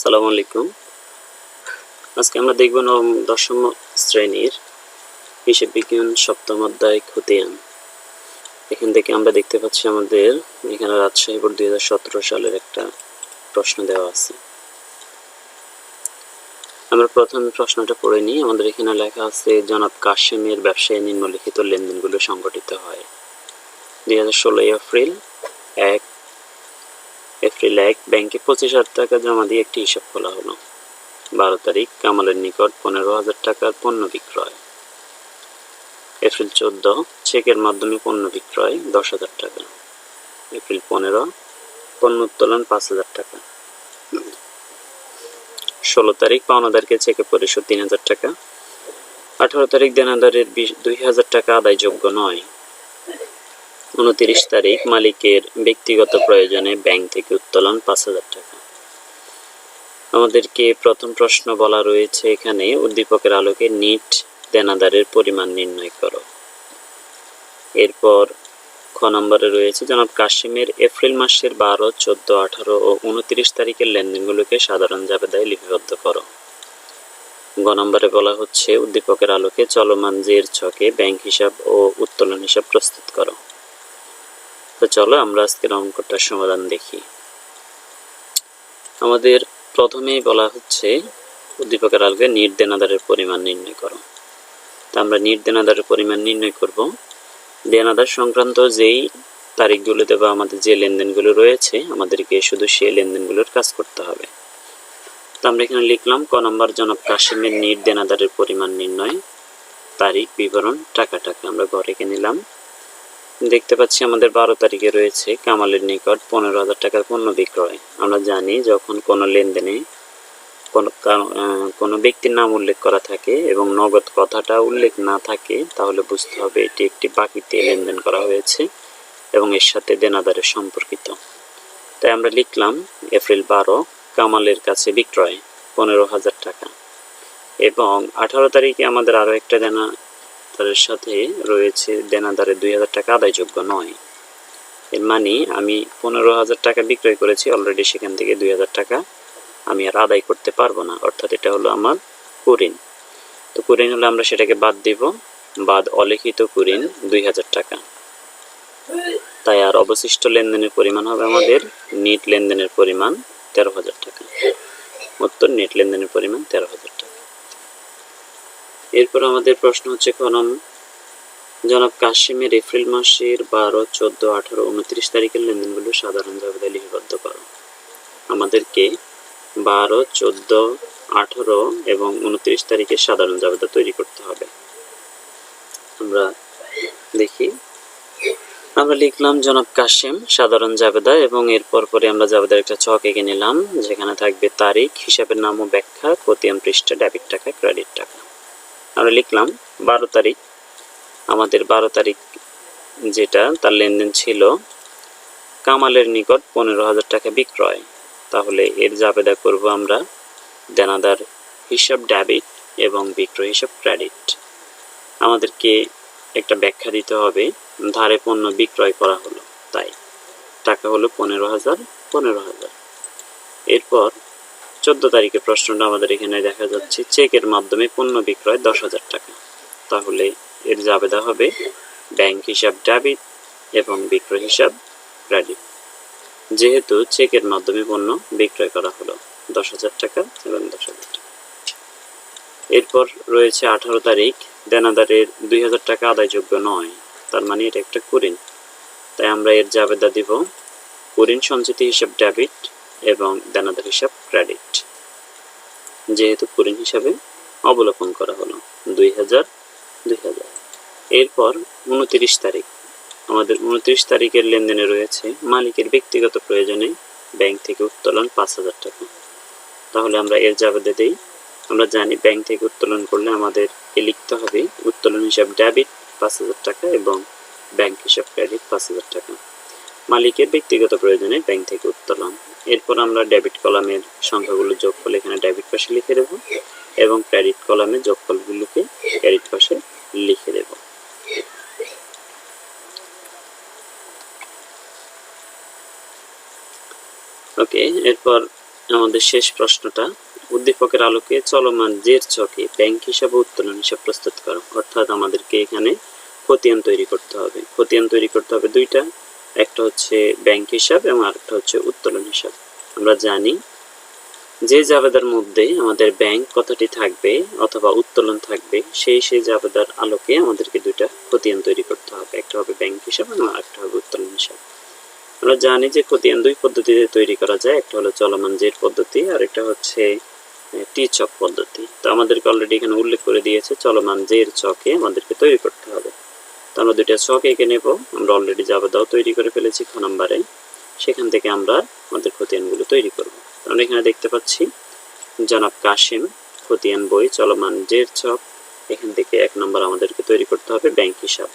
আসসালামু আলাইকুম। আজকে আমরা দেখব ৯ম-১০ম শ্রেণীর হিসাব বিজ্ঞান ৭ম অধ্যায় খতিয়ান। এখান থেকে আমরা দেখতে পাচ্ছি আমাদের এখানে রাজশাহী বোর্ড ২০১৭ সালের একটা প্রশ্ন দেওয়া আছে। আমরা প্রথম প্রশ্নটা পড়ে নিই। আমাদের এখানে লেখা আছে, জনাব কাশেমের ব্যবসায় নিম্নলিখিত লেনদেনগুলো সংঘটিত হয়। ২০১৬ এপ্রিল ১ ব্যাংকে ২৫,০০০ টাকা জমা দিয়ে একটি হিসাব খোলা হলো। ১২ তারিখ কামালের নিকট ১৫,০০০ টাকার পণ্য বিক্রয়। এপ্রিল ১৪ চেকের মাধ্যমে পণ্য বিক্রয় ১০,০০০ টাকা। এপ্রিল ১৫ পণ্য উত্তোলন ৫,০০০ টাকা। ১৬ তারিখ পাওনাদারকে চেকে পরিশোধ ৩,০০০ টাকা। ১৮ তারিখ দেনাদারের ২,০০০ টাকা আদায়যোগ্য নয়। ২৯ তারিখ মালিকের ব্যক্তিগত প্রয়োজনে ব্যাংক থেকে উত্তোলন ৫,০০০ টাকা। আমাদেরকে প্রথম প্রশ্ন বলা রয়েছে এখানে, উদ্দীপকের আলোকে নিট দেনাদারের পরিমাণ নির্ণয় করো। এরপর খ নম্বরে রয়েছে, জনাব কাশিমের এপ্রিল মাসের ১২, ১৪, ১৮ ও ২৯ তারিখের লেনদেনগুলোকে সাধারণ জাবেদায় লিপিবদ্ধ করো। গ নম্বরে বলা হচ্ছে, উদ্দীপকের আলোকে চলমান জের ছকে ব্যাংক হিসাব ও উত্তোলন হিসাব প্রস্তুত করো। তো চলো আমরা আজকের অঙ্কটার সমাধান দেখি। আমাদের প্রথমেই বলা হচ্ছে, উদ্দীপকের আলোকে নিট দেনাদারের পরিমাণ নির্ণয় করো। তা আমরা নিট দেনাদারের পরিমাণ নির্ণয় করব। দেনাদার সংক্রান্ত যেই তারিখগুলোতে বা আমাদের যে লেনদেনগুলো রয়েছে, আমাদেরকে শুধু সেই লেনদেনগুলোর কাজ করতে হবে। তো আমরা এখানে লিখলাম ক নম্বর, জনাব কাশিমের নিট দেনাদারের পরিমাণ নির্ণয়, তারিখ, বিবরণ, টাকা। আমরা ঘরে রেখে নিলাম। দেখতে পাচ্ছি আমাদের ১২ তারিখে রয়েছে কামালের নিকট ১৫,০০০ টাকার পণ্য বিক্রয়। আমরা জানি যখন কোনো লেনদেনে কোনো ব্যক্তির নাম উল্লেখ করা থাকে এবং নগদ কথাটা উল্লেখ না থাকে, তাহলে বুঝতে হবে এটি একটি বাকিতে লেনদেন করা হয়েছে এবং এর সাথে দেনাদারের সম্পর্কিত। তাই আমরা লিখলাম এপ্রিল ১২ কামালের কাছে বিক্রয় ১৫,০০০ টাকা। এবং ১৮ তারিখে আমাদের আরও একটা দেনাদারের সাথে রয়েছে দেনাদারের ২,০০০ টাকা আদায়যোগ্য নয়। এর মানে আমি ১৫,০০০ টাকা বিক্রয় করেছি অলরেডি, সেখান থেকে ২,০০০ টাকা আমি আর আদায় করতে পারবো না, অর্থাৎ এটা হলো আমার কুঋণ। তো কুঋণ হলে আমরা সেটাকে বাদ দিব, বাদ অলিখিত কুঋণ ২,০০০ টাকা। তাই আর অবশিষ্ট লেনদেনের পরিমাণ হবে আমাদের নেট লেনদেনের পরিমাণ ১৩,০০০ টাকা। উত্তর, নেট লেনদেনের পরিমাণ ১৩,০০০ টাকা। এরপর আমাদের প্রশ্ন হচ্ছে খ নম্বর, জনাব কাশিমের এপ্রিল মাসের ১২, ১৪, ১৮, ২৯ তারিখের লেনদেনগুলো সাধারণ জাবেদায় লিপিবদ্ধ করো। আমাদেরকে ১২, ১৪, ১৮ এবং ২৯ তারিখের সাধারণ জাবেদা তৈরি করতে হবে। আমরা দেখি, আমরা লিখলাম জনাব কাশেম সাধারণ জাবেদা এবং এরপর পরে আমরা জাবেদার একটা ছক এঁকে নিলাম, যেখানে থাকবে তারিখ, হিসাবের নাম ও ব্যাখ্যা, খতিয়ান পৃষ্ঠা, ডেবিট টাকা, ক্রেডিট টাকা। আমরা লিখলাম ১২ তারিখ, আমাদের ১২ তারিখ যেটা তার লেনদেন ছিল কামালের নিকট ১৫,০০০ টাকা বিক্রয়। তাহলে এর জাবেদা করব আমরা দেনাদার হিসাব ডেবিট এবং বিক্রয় হিসাব ক্রেডিট। আমাদেরকে একটা ব্যাখ্যা দিতে হবে, ধারে পণ্য বিক্রয় করা হলো, তাই টাকা হলো ১৫,০০০। এরপর ১৪ তারিখের প্রশ্নটা আমাদের এখানে দেখা যাচ্ছে, চেকের মাধ্যমে পণ্য বিক্রয় ১০,০০০ টাকা। তাহলে এর জাবেদা হবে ব্যাংক হিসাব ডেবিট এবং বিক্রয় হিসাব ক্রেডিট, যেহেতু চেকের মাধ্যমে পণ্য বিক্রয় করা হলো ১০,০০০ টাকা এবং ১০,০০০ টাকা। এরপর রয়েছে ১৮ তারিখ, দেনাদারের ২,০০০ টাকা আদায়যোগ্য নয়, তার মানে এটা একটা কুঋণ। তাই আমরা এর জাবেদা দিব কুঋণ সঞ্চিতি হিসাব ডেবিট এবং দেনাদার হিসাব ক্রেডিট, যেহেতু কুঋণ হিসাবে অবলোকন করা হলো ২,০০০। এরপর ২৯ তারিখ, আমাদের ২৯ তারিখের লেনদেনে রয়েছে মালিকের ব্যক্তিগত প্রয়োজনে ব্যাংক থেকে উত্তোলন ৫,০০০ টাকা। তাহলে আমরা এর জাবেদা দিই। আমরা জানি ব্যাংক থেকে উত্তোলন করলে আমাদের লিখতে হবে উত্তোলন হিসাব ডেবিট ৫,০০০ টাকা এবং ব্যাংক হিসাব ক্রেডিট ৫,০০০ টাকা। মালিকের ব্যক্তিগত প্রয়োজনে ব্যাংক থেকে উত্তোলন। এরপর আমরা ডেবিট কলামের সংখ্যাগুলো যোগফল এখানে ডেবিট পাশে লিখে দেব এবং ক্রেডিট কলামে যোগফলগুলোকে ক্রেডিট পাশে লিখে দেব। ওকে, এরপর আমাদের শেষ প্রশ্নটা, উদ্দীপকের আলোকে চলমান জের ছকে ব্যাংক হিসাব ও উত্তোলন হিসাব প্রস্তুত করো। অর্থাৎ আমাদেরকে এখানে খতিয়ান তৈরি করতে হবে। খতিয়ান তৈরি করতে হবে দুইটা, একটা হচ্ছে ব্যাংক হিসাব এবং আরেকটা হচ্ছে উত্তোলন হিসাব। আমরা জানি যে জাবেদার মধ্যে আমাদের ব্যাংক কথাটি থাকবে অথবা উত্তোলন থাকবে, সেই জাবেদার আলোকে আমাদেরকে দুইটা খতিয়ান তৈরি করতে হবে। একটা হবে ব্যাংক হিসাব এবং আরেকটা হবে উত্তোলন হিসাব। আমরা জানি যে খতিয়ান দুই পদ্ধতিতে তৈরি করা যায়, একটা হলো চলমান জের পদ্ধতি আর একটা হচ্ছে টি চক পদ্ধতি। তো আমাদেরকে অলরেডি এখানে উল্লেখ করে দিয়েছে চলমান জের চকে আমাদেরকে তৈরি করতে হবে। তো আমরা দুইটা ছক এঁকে নেব। আমরা অলরেডি জাবেদাও তৈরি করে ফেলেছি খ নম্বরে, সেখান থেকে আমরা আমাদের খতিয়ানগুলো তৈরি করব। আমরা এখানে দেখতে পাচ্ছি জনাব কাশিম খতিয়ান বই চলমান জের ছক, এখান থেকে 1 নম্বর আমাদেরকে তৈরি করতে হবে ব্যাংক হিসাব।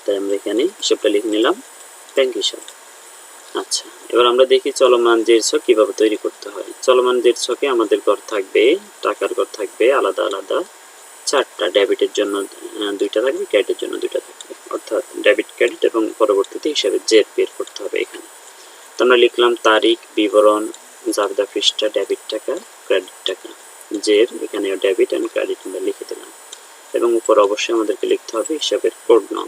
তাই আমরা এখানে হিসাবটা লিখে নিলাম ব্যাংক হিসাব। আচ্ছা, এবার আমরা দেখি চলমান জের ছক কিভাবে তৈরি করতে হয়। চলমান জের ছকে আমাদের ঘর থাকবে, টাকার ঘর থাকবে আলাদা আলাদা 4টা, ডেবিটের জন্য 2টা থাকবে, ক্রেডিটের জন্য 2টা থাকবে। অর্থাৎ ডেবিট ক্রেডিট এবং পরবর্তীতে হিসাবে জের বের করতে হবে এখানে। তো আমরা লিখলাম তারিখ, বিবরণ, জাবেদা পৃষ্ঠা, ডেবিট টাকা, ক্রেডিট টাকা, জের এখানে ডেবিট এন্ড ক্রেডিট আমরা লিখে দিলাম এবং উপর অবশ্যই আমাদেরকে লিখতে হবে হিসাবের কোড নং।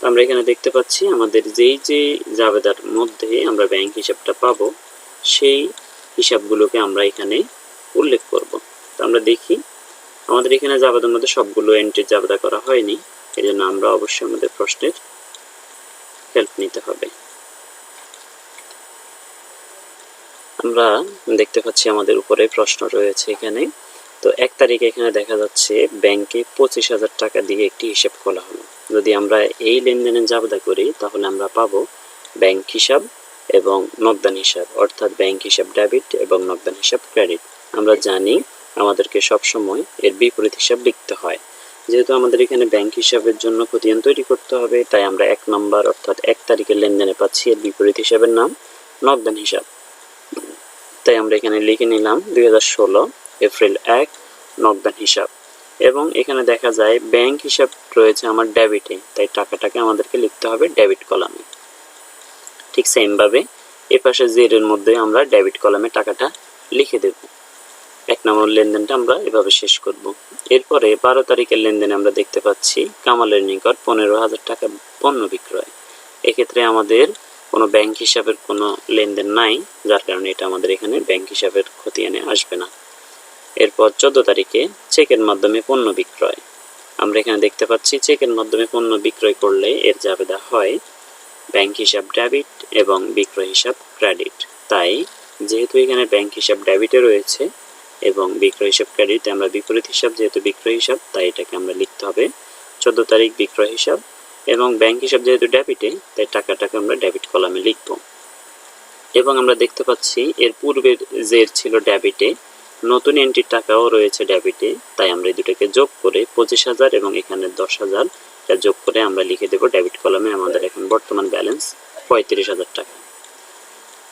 আমরা এখানে দেখতে পাচ্ছি আমাদের যেই জাবেদার মধ্যে আমরা ব্যাংক হিসাবটা পাবো সেই হিসাবগুলোকে আমরা এখানে উল্লেখ করব। তো আমরা দেখি আমাদের এখানে জাবেদার মধ্যে সবগুলো এন্ট্রি জাবেদা করা হয়নি, এই জন্য আমরা অবশ্যই আমাদের প্রশ্নের হেল্প নিতে হবে। আমরা দেখতে পাচ্ছি আমাদের উপরে প্রশ্ন রয়েছে এখানে। তো 1 তারিখে এখানে দেখা যাচ্ছে ব্যাংকে 25,000 টাকা দিয়ে একটি হিসাব খোলা হলো। যদি আমরা এই লেনদেনের জাবেদা করি তাহলে আমরা পাবো ব্যাংক হিসাব এবং নগদান হিসাব, অর্থাৎ ব্যাংক হিসাব ডেবিট এবং নগদান হিসাব ক্রেডিট। আমরা জানি আমাদেরকে সবসময় এর বিপরীত হিসাব লিখতে হয়। যেহেতু আমাদের এখানে ব্যাংক হিসাবের জন্য খতিয়ান তৈরি করতে হবে, তাই আমরা 1 নম্বর অর্থাৎ 1 তারিখের লেনদেনে পাচ্ছি এর বিপরীত হিসাবের নাম নগদান হিসাব। তাই আমরা এখানে লিখে নিলাম 2016 এপ্রিল 1 নগদান হিসাব। এবং এখানে দেখা যায় ব্যাংক হিসাব রয়েছে আমার ডেবিটে, তাই টাকাটাকে আমাদেরকে লিখতে হবে ডেবিট কলামে। ঠিক সেম ভাবে এই পাশে জের মধ্যে আমরা ডেবিট কলামে টাকাটা লিখে দেব। 1 নম্বর লেনদেনটা আমরা এভাবে শেষ করব। এরপরে 12 তারিখের লেনদেনে আমরা দেখতে পাচ্ছি কামালের নিকট 15,000 টাকা পণ্য বিক্রয়। এক্ষেত্রে আমাদের কোনো ব্যাংক হিসাবের কোনো লেনদেন নাই, যার কারণে এটা আমাদের এখানে ব্যাংক হিসাবের খতিয়ানে আসবে না। এরপর 14 তারিখে চেকের মাধ্যমে পণ্য বিক্রয়। আমরা এখানে দেখতে পাচ্ছি চেকের মাধ্যমে পণ্য বিক্রয় করলে এর জাবেদা হয় ব্যাংক হিসাব ডেবিট এবং বিক্রয় হিসাব ক্রেডিট। তাই যেহেতু এখানে ব্যাংক হিসাব ডেবিটে রয়েছে এবং বিক্রয় হিসাব ক্রেডিটে আমরা বিপরীত হিসাব, যেহেতু বিক্রয় হিসাব তাই এটাকে আমরা লিখতে হবে 14 তারিখ বিক্রয় হিসাব, এবং ব্যাংক হিসাব যেহেতু ডেবিটে তাই টাকাটাকে আমরা ডেবিট কলামে লিখব। এবং আমরা দেখতে পাচ্ছি এর পূর্বের জের ছিল ডেবিটে, নতুন এন্ট্রির টাকাও রয়েছে ডেবিটে, তাই আমরা এই দুটোকে যোগ করে 25,000 এবং এখানে 10,000 যোগ করে আমরা লিখে দেব ডেবিট কলামে আমাদের এখন বর্তমান ব্যালেন্স 35,000 টাকা।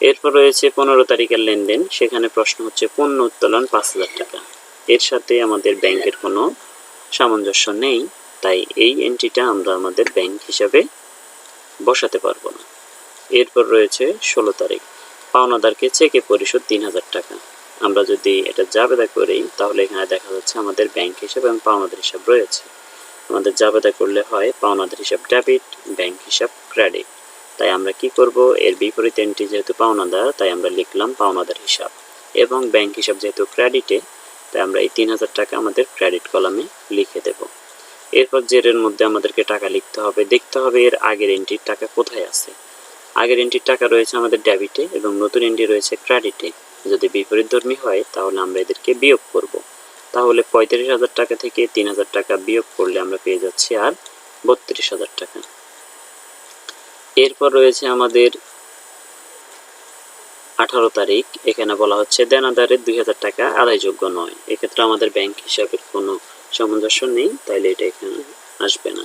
এরপর রয়েছে 15 তারিখের লেনদেন, সেখানে প্রশ্ন হচ্ছে পণ্য উত্তোলন 5,000 টাকা। এর সাথে আমাদের ব্যাংকের কোনো সামঞ্জস্য নেই, তাই এই এন্ট্রিটা আমরা আমাদের ব্যাংক হিসাবে বসাতে পারবো না। এরপর রয়েছে 16 তারিখ, পাওনাদারকে চেকে পরিশোধ 3,000 টাকা। আমরা যদি এটা জাবেদা করি তাহলে এখানে দেখা যাচ্ছে আমাদের ব্যাংক হিসাব এবং পাওনাদার হিসাব রয়েছে। আমাদের জাবেদা করলে হয় পাওনাদার হিসাব ডেবিট, ব্যাংক হিসাব ক্রেডিট। তাই আমরা কি করব, এর বিপরীত এন্ট্রি যেহেতু পাওনাদার তাই আমরা লিখলাম পাওনাদার হিসাব, এবং ব্যাংক হিসাব যেহেতু ক্রেডিটে তাই আমরা এই 3,000 টাকা আমাদের ক্রেডিট কলামে লিখে দেব। এরপর জেরের মধ্যে আমাদেরকে টাকা লিখতে হবে, দেখতে হবে এর আগের এন্ট্রির টাকা কোথায় আছে। আগের এন্ট্রির টাকা রয়েছে আমাদের ডেবিটে এবং নতুন এন্ট্রি রয়েছে ক্রেডিটে। যদি বিপরীতধর্মী হয় তাহলে আমরা এদেরকে বিয়োগ করব। তাহলে 35,000 টাকা থেকে 3,000 টাকা বিয়োগ করলে আমরা পেয়ে যাচ্ছি আর 32,000 টাকা। এরপর রয়েছে আমাদের 18 তারিখ, এখানে বলা হচ্ছে দেনাদারের 2,000 টাকা আদায়যোগ্য নয়। এক্ষেত্রে আমাদের ব্যাংক হিসাবের কোনো সামঞ্জস্য নেই, তাইলে এটা এখানে আসবে না।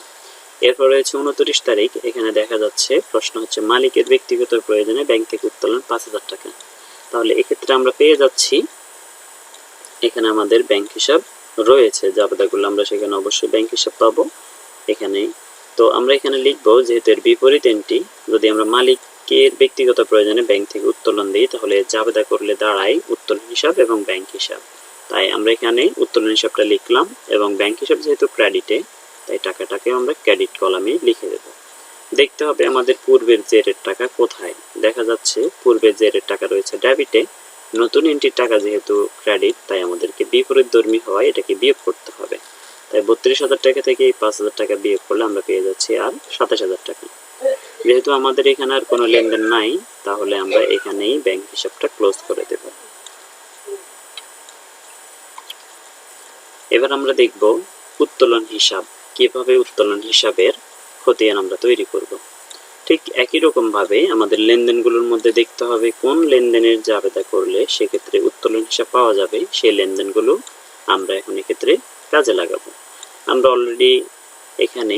এরপর রয়েছে 29 তারিখ, এখানে দেখা যাচ্ছে প্রশ্ন হচ্ছে মালিকের ব্যক্তিগত প্রয়োজনে ব্যাংক থেকে উত্তোলন 5,000 টাকা। তাহলে এক্ষেত্রে আমরা পেয়ে যাচ্ছি এখানে আমাদের ব্যাংক হিসাব রয়েছে, জাবেদাগুলো আমরা সেখানে অবশ্যই ব্যাংক হিসাব পাবো এখানে। তো আমরা এখানে লিখবো যেহেতু এর বিপরীত এন্ট্রি, যদি আমরা মালিক মালিকের ব্যক্তিগত প্রয়োজনে ব্যাংক থেকে উত্তোলন দিই, তাহলে জাবেদা করলে দাঁড়ায় উত্তোলন হিসাব এবং ব্যাংক হিসাব। তাই আমরা এখানে উত্তোলন হিসাবটা লিখলাম এবং ব্যাংক হিসাব যেহেতু ক্রেডিটে, তাই টাকাটাকে আমরা ক্রেডিট কলামে লিখে দেব। দেখতে হবে আমাদের পূর্বের জেরের টাকা কোথায়। দেখা যাচ্ছে পূর্বের জেরের টাকা রয়েছে ডেবিটে, নতুন এন্ট্রির টাকা যেহেতু ক্রেডিট, তাই আমাদেরকে বিপরীতধর্মী হওয়ায় এটাকে বিয়োগ করতে হবে। তাই ৩২,০০০ টাকা থেকে ৫,০০০ টাকা বিয়োগ করলে আমরা পেয়ে যাচ্ছি আর ২৭,০০০ টাকা। যেহেতু আমাদের এখানে আর কোনো লেনদেন নাই, তাহলে আমরা এখানেই ব্যাংক হিসাবটা ক্লোজ করে দেব। এবার আমরা দেখব উত্তোলন হিসাব, কিভাবে উত্তোলন হিসাবের খতিয়ান আমরা তৈরি করব। ঠিক একই রকম ভাবে আমাদের লেনদেনগুলোর মধ্যে দেখতে হবে কোন লেনদেনের জাবেদা করলে সেক্ষেত্রে উত্তোলন হিসাব পাওয়া যাবে, সেই লেনদেনগুলো আমরা এখন এক্ষেত্রে কাজে লাগাবো। আমরা অলরেডি এখানে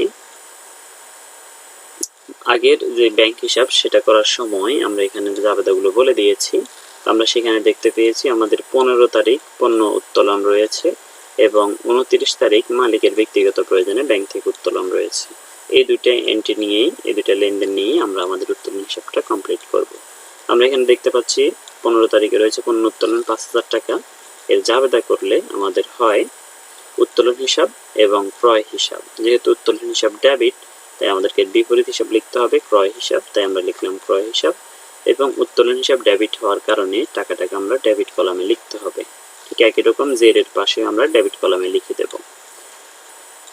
আগের যে ব্যাংক হিসাব সেটা করার সময় আমরা এখানে জাবেদাগুলো বলে দিয়েছি। আমরা সেখানে দেখতে পেয়েছি আমাদের ১৫ তারিখ পণ্য উত্তোলন রয়েছে এবং ২৯ তারিখ মালিকের ব্যক্তিগত প্রয়োজনে ব্যাংক থেকে উত্তোলন রয়েছে। এই দুইটা এন্ট্রি নিয়েই, এই দুইটা লেনদেন নিয়েই আমরা আমাদের উত্তোলন হিসাবটা কমপ্লিট করব। আমরা এখানে দেখতে পাচ্ছি ১৫ তারিখে রয়েছে পণ্য উত্তোলন ৫,০০০ টাকা। এর জাবেদা করলে আমাদের হয় উত্তোলন হিসাব এবং ক্রয় হিসাব। যেহেতু উত্তোলন হিসাব ডেবিট, তাই আমাদেরকে বিপরীত হিসাব লিখতে হবে ক্রয় হিসাব, তাই আমরা লিখলাম ক্রয় হিসাব। এবং উত্তোলন হিসাব ডেবিট হওয়ার কারণে টাকাটাকে আমরা ডেবিট কলামে লিখতে হবে। ঠিক একই রকম জেরের পাশে আমরা ডেবিট কলামে লিখে দেব।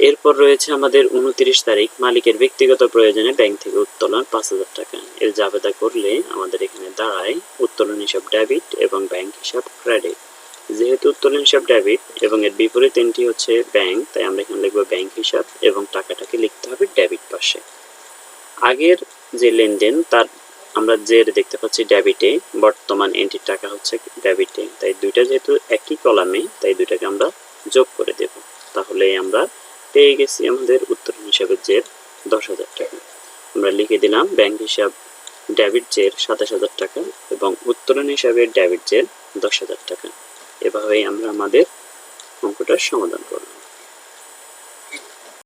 এরপর রয়েছে আমাদের ২৯ তারিখ মালিকের ব্যক্তিগত প্রয়োজনে ব্যাংক থেকে উত্তোলন ৫,০০০ টাকা। এর জাবেদা করলে আমাদের এখানে দাঁড়ায় উত্তোলন হিসাব ডেবিট এবং ব্যাংক হিসাব ক্রেডিট। যেহেতু উত্তোলন হিসাব ডেবিট এবং এর বিপরীত এন্ট্রি হচ্ছে ব্যাংক, তাই আমরা এখানে লিখব ব্যাংক হিসাব এবং টাকাটাকে লিখতে হবে ডেবিট পাশে। আগের যে লেনদেন তার আমরা জের দেখতে পাচ্ছি ডেবিটে, বর্তমান এন্ট্রির টাকা হচ্ছে ডেবিটে, তাই দুইটা যেহেতু একই কলামে, তাই দুইটাকে আমরা যোগ করে দেব। তাহলে আমরা পেয়ে গেছি আমাদের উত্তোলন হিসাবের জের ১০,০০০ টাকা। আমরা লিখে দিলাম ব্যাংক হিসাব ডেবিট জের ২৭,০০০ টাকা এবং উত্তোলন হিসাবের ডেবিট জের ১০,০০০ টাকা। এভাবেই আমরা আমাদের অঙ্কটার সমাধান করলাম।